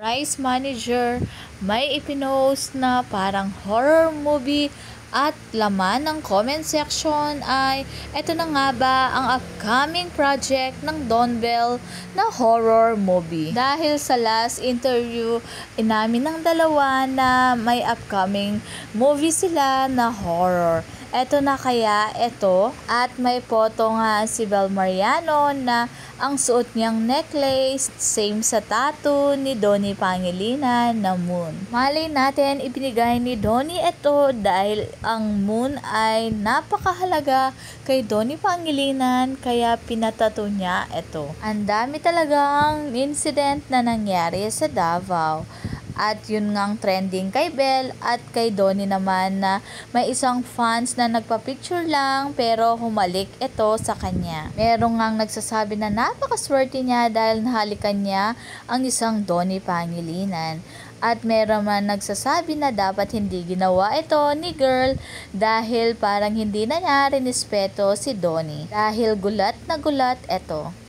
Vice Manager, may ipinost na parang horror movie at laman ng comment section ay eto na nga ba ang upcoming project ng Don Bell na horror movie. Dahil sa last interview, inamin ng dalawa na may upcoming movie sila na horror. Eto na kaya ito, at may photo nga si Bel Mariano na ang suot niyang necklace same sa tattoo ni Donnie Pangilinan na moon. Malay natin ibinigay ni Donnie ito dahil ang moon ay napakahalaga kay Donnie Pangilinan kaya pinatato niya ito. Ang dami talagang incident na nangyari sa Davao. At yun ngang trending kay Bel at kay Donnie naman na may isang fans na nagpa-picture lang pero humalik ito sa kanya. Merong ngang nagsasabi na napakaswerte niya dahil nahalikan niya ang isang Donnie Pangilinan. At meron man nagsasabi na dapat hindi ginawa ito ni girl dahil parang hindi na niya rinespeto si Donnie. Dahil gulat na gulat ito.